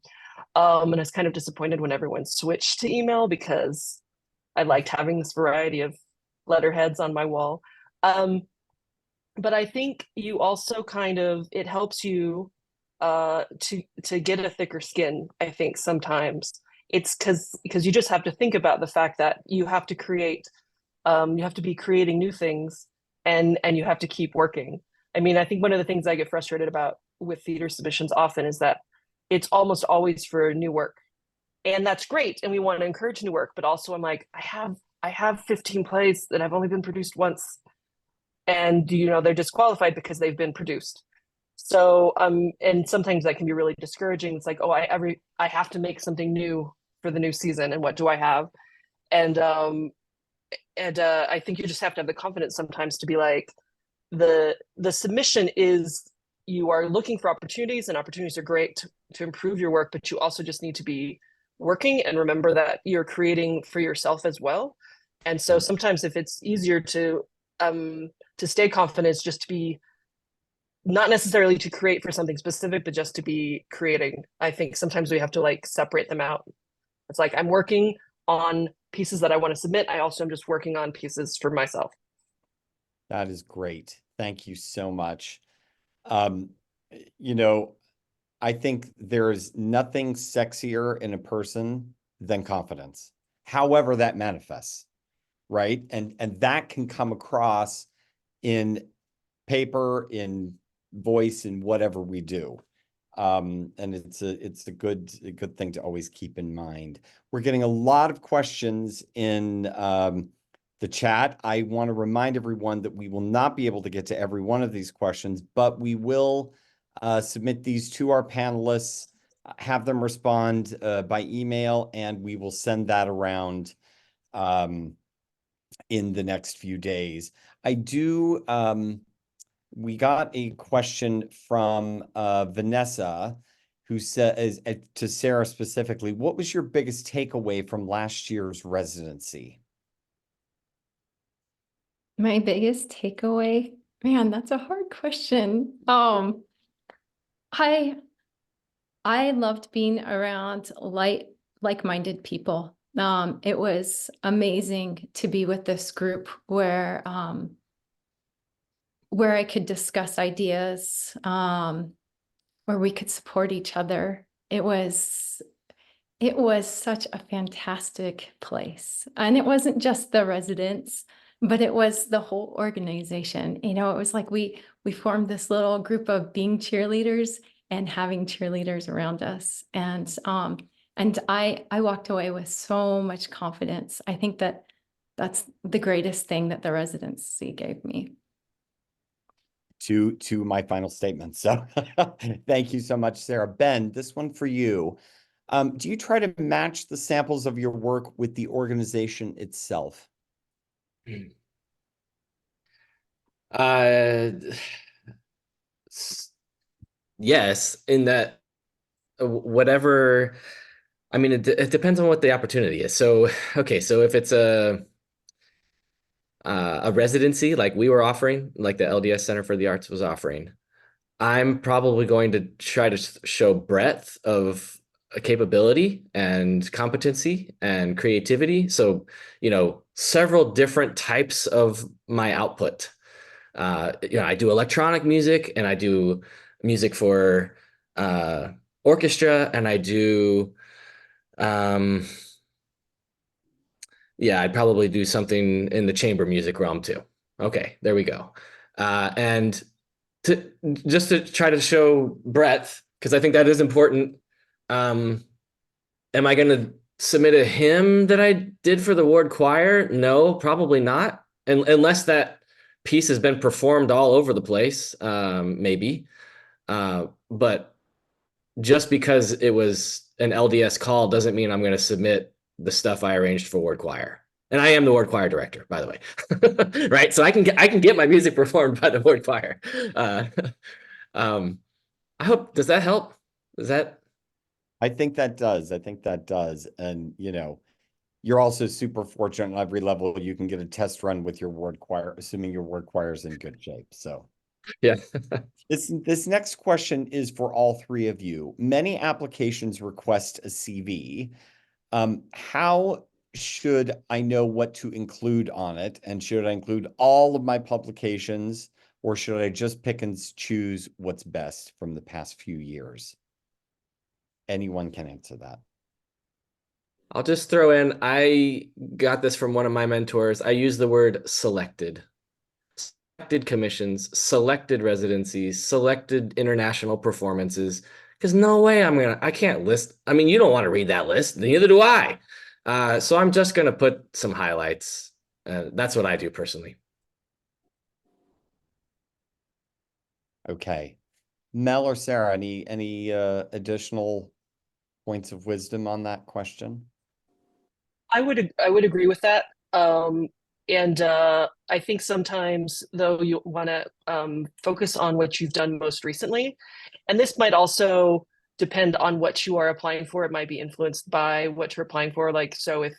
And I was kind of disappointed when everyone switched to email because I liked having this variety of letterheads on my wall. But I think you also it helps you to get a thicker skin. I think sometimes it's because you just have to think about the fact that you have to create, you have to be creating new things, and you have to keep working. I mean, I think one of the things I get frustrated about with theater submissions often is that it's almost always for new work, and that's great, and we want to encourage new work. But also, I'm like, I have 15 plays that have only been produced once, and they're disqualified because they've been produced. So and sometimes that can be really discouraging. It's like, oh, I have to make something new for the new season, and what do I have? And I think you just have to have the confidence sometimes to be like, the submission is, you are looking for opportunities, and opportunities are great to improve your work, but you also just need to be working and remember that you're creating for yourself as well. And so sometimes if it's easier to stay confident, is just to be, not necessarily to create for something specific, but just to be creating. I think sometimes we have to like separate them out. It's like, I'm working on pieces that I want to submit. I also am just working on pieces for myself. That is great. Thank you so much. I think there is nothing sexier in a person than confidence, however that manifests, right? And that can come across in paper, in voice, in whatever we do. And it's a good thing to always keep in mind. We're getting a lot of questions in the chat. I want to remind everyone that we will not be able to get to every one of these questions, but we will submit these to our panelists, have them respond by email, and we will send that around in the next few days. We got a question from Vanessa, who says to Sara specifically, what was your biggest takeaway from last year's residency? My biggest takeaway, man, that's a hard question. I loved being around like-minded people. It was amazing to be with this group where I could discuss ideas, where we could support each other. It was such a fantastic place. And it wasn't just the residents, but it was the whole organization. You know, it was like we formed this little group of being cheerleaders and having cheerleaders around us. And I walked away with so much confidence. I think that's the greatest thing that the residency gave me. To my final statement. So thank you so much, Sara. Ben, this one for you. Do you try to match the samples of your work with the organization itself? Yes, in that whatever, I mean, it depends on what the opportunity is. So, okay, so if it's a residency like we were offering, like the LDS Center for the Arts was offering, I'm probably going to try to show breadth of capability and competency and creativity. So, you know, several different types of my output. You know, I do electronic music and I do music for orchestra, and I do yeah, I'd probably do something in the chamber music realm too. Okay, there we go. And to try to show breadth, because I think that is important. Am I going to submit a hymn that I did for the ward choir? No, probably not. And unless that piece has been performed all over the place, maybe. But just because it was an LDS call doesn't mean I'm going to submit the stuff I arranged for ward choir. And I am the ward choir director, by the way. Right? So I can get my music performed by the ward choir. I hope, does that help? Does that? I think that does. I think that does. And, you know, you're also super fortunate on every level. You can get a test run with your ward choir, assuming your ward choir is in good shape. So, yeah. This next question is for all three of you. Many applications request a CV. How should I know what to include on it? And should I include all of my publications, or should I just pick and choose what's best from the past few years? Anyone can answer that. I'll just throw in, I got this from one of my mentors. I use the word selected. Selected commissions, selected residencies, selected international performances. Because no way I can't list. I mean, you don't want to read that list, neither do I. So I'm just going to put some highlights. That's what I do personally. Okay. Mel or Sara, any additional points of wisdom on that question? I would agree with that. And I think sometimes, though, you want to focus on what you've done most recently. And this might also depend on what you are applying for. It might be influenced by what you're applying for. Like, so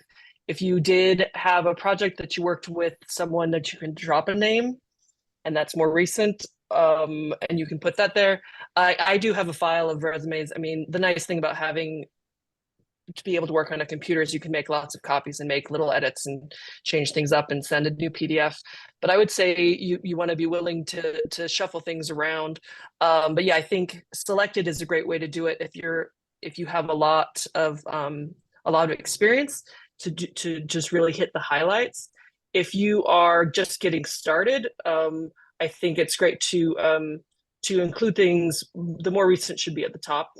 if you did have a project that you worked with someone that you can drop a name, and that's more recent, and you can put that there. I do have a file of resumes. I mean, the nice thing about having to be able to work on a computer is you can make lots of copies and make little edits and change things up and send a new PDF. But I would say you want to be willing to shuffle things around. But yeah, I think selected is a great way to do it if you have a lot of experience to just really hit the highlights. If you are just getting started, I think it's great to include things. The more recent should be at the top.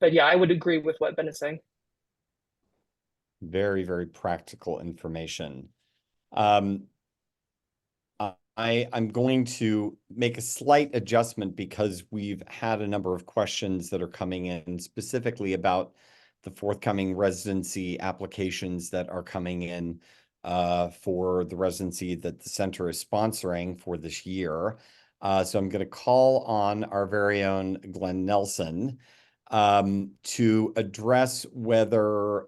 But yeah, I would agree with what Ben is saying. Very, very practical information. I'm going to make a slight adjustment because we've had a number of questions that are coming in specifically about the forthcoming residency applications that are coming in for the residency that the center is sponsoring for this year. So I'm going to call on our very own Glenn Nelson to address whether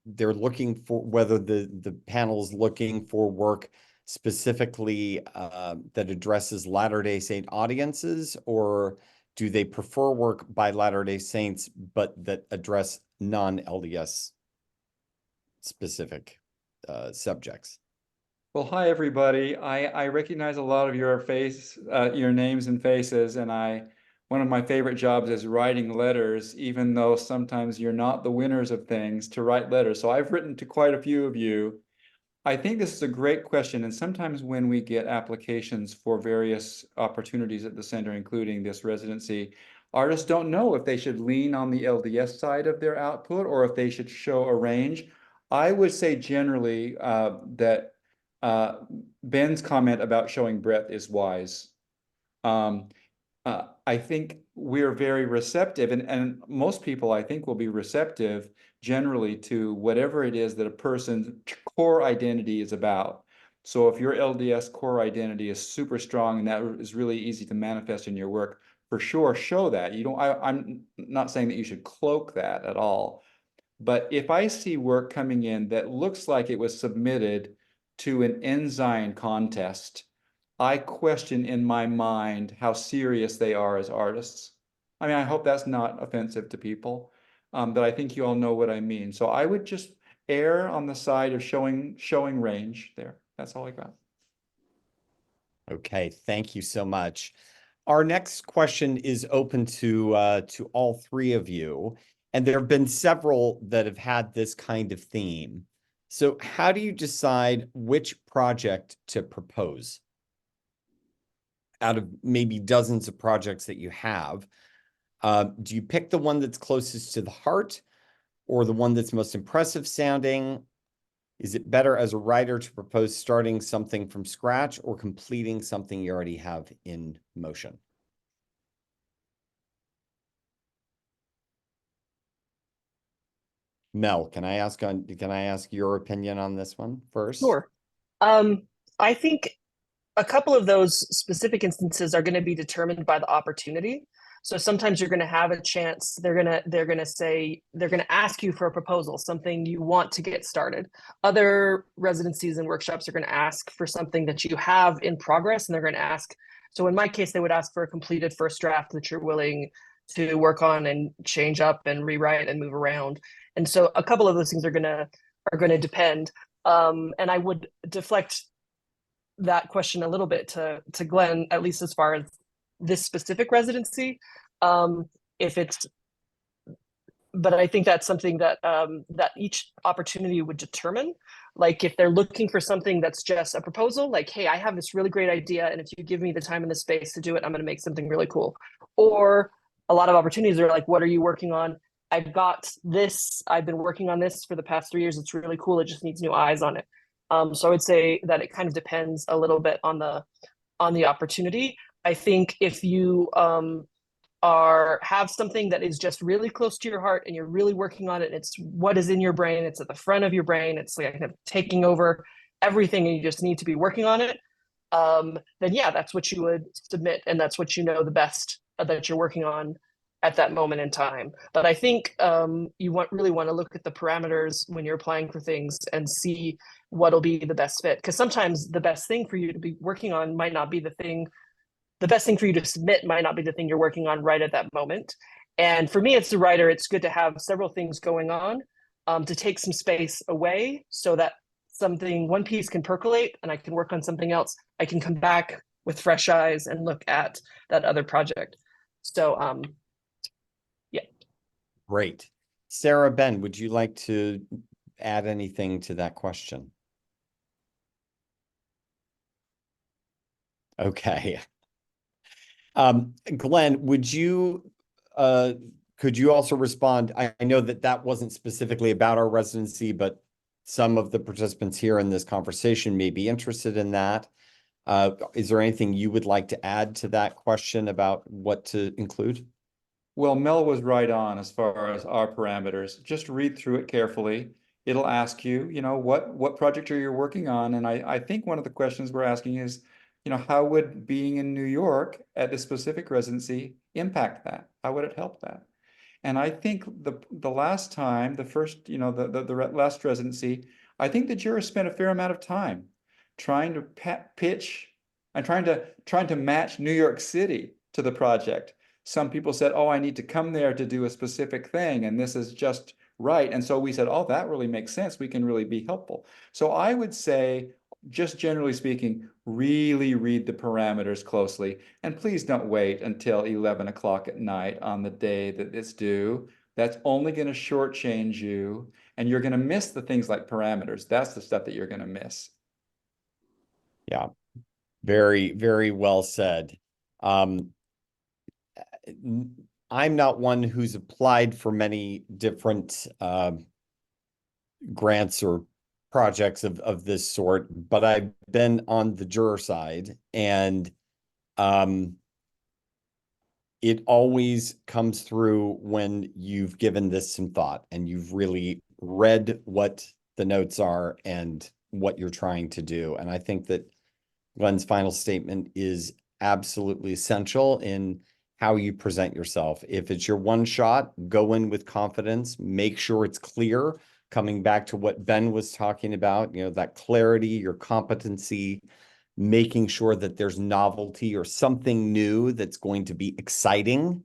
they're looking for, whether the panel is looking for work specifically that addresses Latter-day Saint audiences, or do they prefer work by Latter-day Saints, but that address non-LDS specific subjects? Well, hi, everybody. I recognize a lot of your your names and faces, and one of my favorite jobs is writing letters, even though sometimes you're not the winners of things, to write letters. So I've written to quite a few of you. I think this is a great question, and sometimes when we get applications for various opportunities at the center, including this residency, artists don't know if they should lean on the LDS side of their output or if they should show a range. I would say generally that Ben's comment about showing breadth is wise. I think we're very receptive, and most people, I think, will be receptive generally to whatever it is that a person's core identity is about. So if your LDS core identity is super strong and that is really easy to manifest in your work, for sure, show that. You don't, I'm not saying that you should cloak that at all. But if I see work coming in that looks like it was submitted to an Ensign contest, I question in my mind how serious they are as artists. I mean, I hope that's not offensive to people, but I think you all know what I mean. So I would just err on the side of showing range there. That's all I got. Okay, thank you so much. Our next question is open to all three of you, and there have been several that have had this kind of theme. So how do you decide which project to propose out of maybe dozens of projects that you have? Do you pick the one that's closest to the heart or the one that's most impressive sounding? Is it better as a writer to propose starting something from scratch or completing something you already have in motion? Mel, can I ask your opinion on this one first? Sure. I think a couple of those specific instances are going to be determined by the opportunity. So sometimes you're going to have a chance. They're going to ask you for a proposal, something you want to get started. Other residencies and workshops are going to ask for something that you have in progress, and they're going to ask. So in my case, they would ask for a completed first draft that you're willing to work on and change up and rewrite and move around. And so a couple of those things are going to depend. And I would deflect that question a little bit to Glenn, at least as far as this specific residency. If it's, but I think that's something that that each opportunity would determine. Like if they're looking for something that's just a proposal, like, hey, I have this really great idea, and if you give me the time and the space to do it, I'm going to make something really cool. Or a lot of opportunities are like, what are you working on? I've got this. I've been working on this for the past 3 years. It's really cool. It just needs new eyes on it. So I would say that it kind of depends a little bit on the opportunity. I think if you have something that is just really close to your heart and you're really working on it, and it's what is in your brain, it's at the front of your brain, it's like kind of taking over everything, and you just need to be working on it, then yeah, that's what you would submit, and that's what you know the best that you're working on at that moment in time. But I think you really want to look at the parameters when you're applying for things and see what'll be the best fit. Because sometimes the best thing for you to be working on might not be the best thing for you to submit might not be the thing you're working on right at that moment. And for me, as a writer, it's good to have several things going on to take some space away so that one piece can percolate and I can work on something else. I can come back with fresh eyes and look at that other project. So yeah. Great. Sarah, Ben, would you like to add anything to that question? Okay. Glenn, would you could you also respond? I know that that wasn't specifically about our residency, but some of the participants here in this conversation may be interested in that. Is there anything you would like to add to that question about what to include? Well, Mel was right on as far as our parameters. Just read through it carefully. It'll ask you, what project are you working on? And I think one of the questions we're asking is, how would being in New York at a specific residency impact that? How would it help that? And I think the last time, the first, the last residency, I think the jurors spent a fair amount of time trying to pitch and trying to match New York City to the project. Some people said, oh, I need to come there to do a specific thing, and this is just right. And so we said, oh, that really makes sense. We can really be helpful. So I would say, just generally speaking, really read the parameters closely. And please don't wait until 11 o'clock at night on the day that it's due. That's only going to shortchange you, and you're going to miss the things like parameters. That's the stuff that you're going to miss. Yeah, very, very well said. I'm not one who's applied for many different grants or projects of this sort, but I've been on the juror side, and it always comes through when you've given this some thought and you've really read what the notes are and what you're trying to do. And I think that Glenn's final statement is absolutely essential in how you present yourself. If it's your one shot, go in with confidence, make sure it's clear. Coming back to what Ben was talking about, that clarity, your competency, making sure that there's novelty or something new that's going to be exciting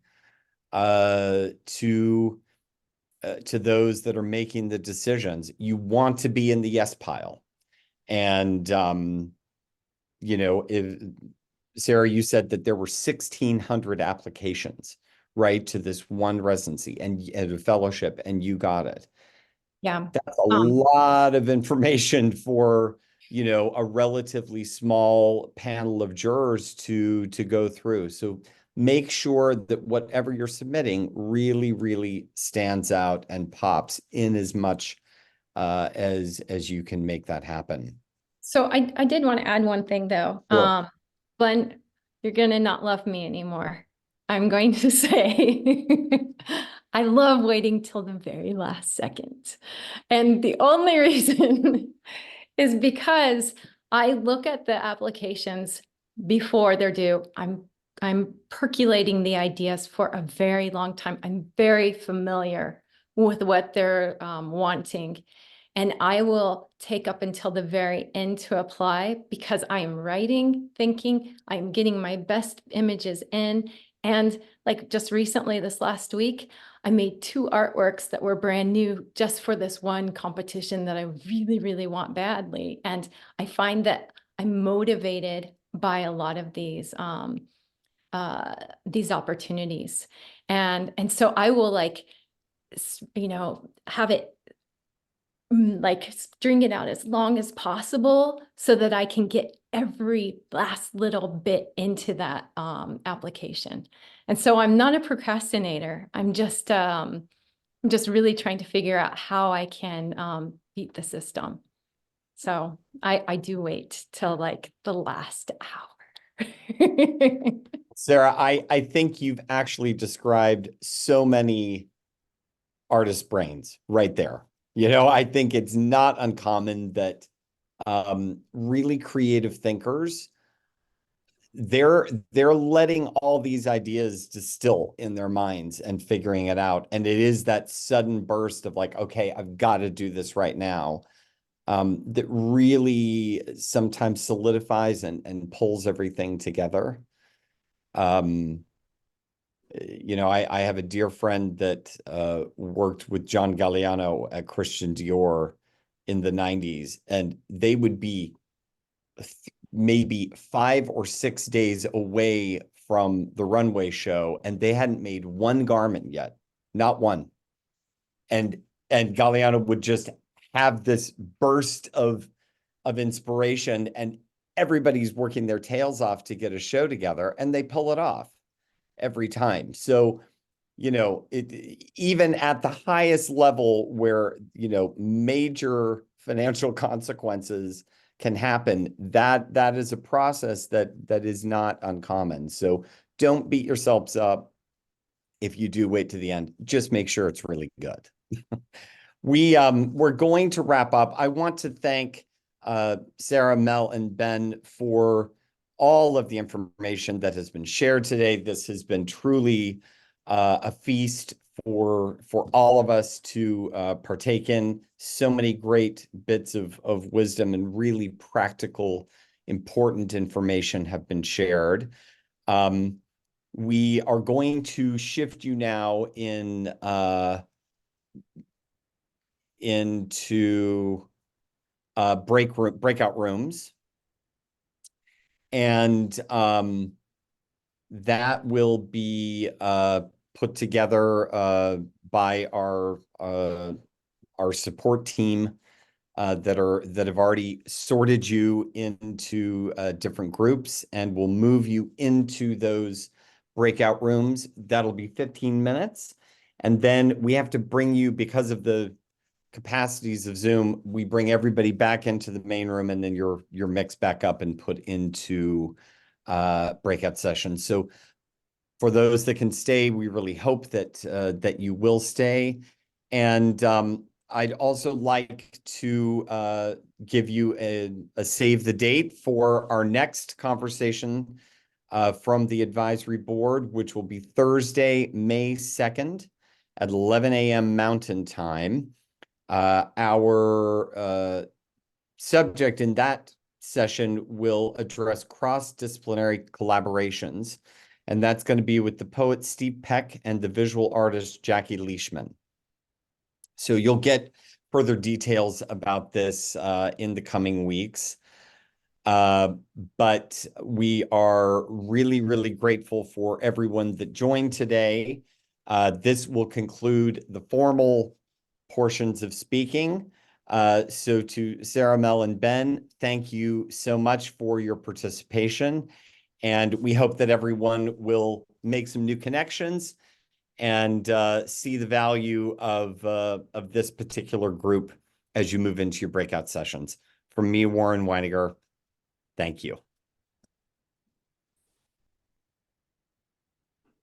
to those that are making the decisions. You want to be in the yes pile. And, if Sara, you said that there were 1,600 applications, right, to this one residency and a fellowship, and you got it. Yeah. That's a lot of information for, a relatively small panel of jurors to go through. So make sure that whatever you're submitting really, really stands out and pops in as much as you can make that happen. So I did want to add one thing though. Sure. Glenn, you're gonna not love me anymore. I'm going to say I love waiting till the very last second. And the only reason is because I look at the applications before they're due. I'm percolating the ideas for a very long time. I'm very familiar with what they're wanting. And I will take up until the very end to apply because I am writing, thinking, I'm getting my best images in. And like just recently, this last week, I made 2 artworks that were brand new just for this one competition that I really, really want badly. And I find that I'm motivated by a lot of these opportunities. And so I will have it string it out as long as possible so that I can get every last little bit into that application. And so I'm not a procrastinator. I'm just really trying to figure out how I can beat the system. So I do wait till the last hour. Sara, I think you've actually described so many artist brains right there. I think it's not uncommon that really creative thinkers, they're letting all these ideas distill in their minds and figuring it out. And it is that sudden burst of okay, I've got to do this right now, that really sometimes solidifies and pulls everything together. I have a dear friend that worked with John Galliano at Christian Dior in the 90s, and they would be maybe 5 or 6 days away from the runway show, and they hadn't made one garment yet, not one. And Galliano would just have this burst of inspiration, and everybody's working their tails off to get a show together, and they pull it off every time. So, you know, even at the highest level where, you know, major financial consequences can happen, that is a process that is not uncommon. So don't beat yourselves up if you do wait to the end. Just make sure it's really good. We're going to wrap up. I want to thank Sara, Mel, and Ben for all of the information that has been shared today. This has been truly a feast for all of us to partake in. So many great bits of wisdom and really practical, important information have been shared. We are going to shift you now into breakout rooms, and that will be put together by our support team that have already sorted you into different groups, and will move you into those breakout rooms. That'll be 15 minutes. And then we have to bring you, because of the capacities of Zoom, we bring everybody back into the main room, and then you're mixed back up and put into breakout sessions. So for those that can stay, we really hope that you will stay. And I'd also like to give you a save the date for our next conversation from the advisory board, which will be Thursday, May 2nd at 11 a.m. Mountain Time. Our subject in that session will address cross-disciplinary collaborations, and that's going to be with the poet Steve Peck and the visual artist Jackie Leishman. So you'll get further details about this in the coming weeks. But we are really, really grateful for everyone that joined today. This will conclude the formal portions of speaking. So to Sara, Mel, and Ben, thank you so much for your participation. And we hope that everyone will make some new connections and see the value of this particular group as you move into your breakout sessions. From me, Warren Weiniger, thank you.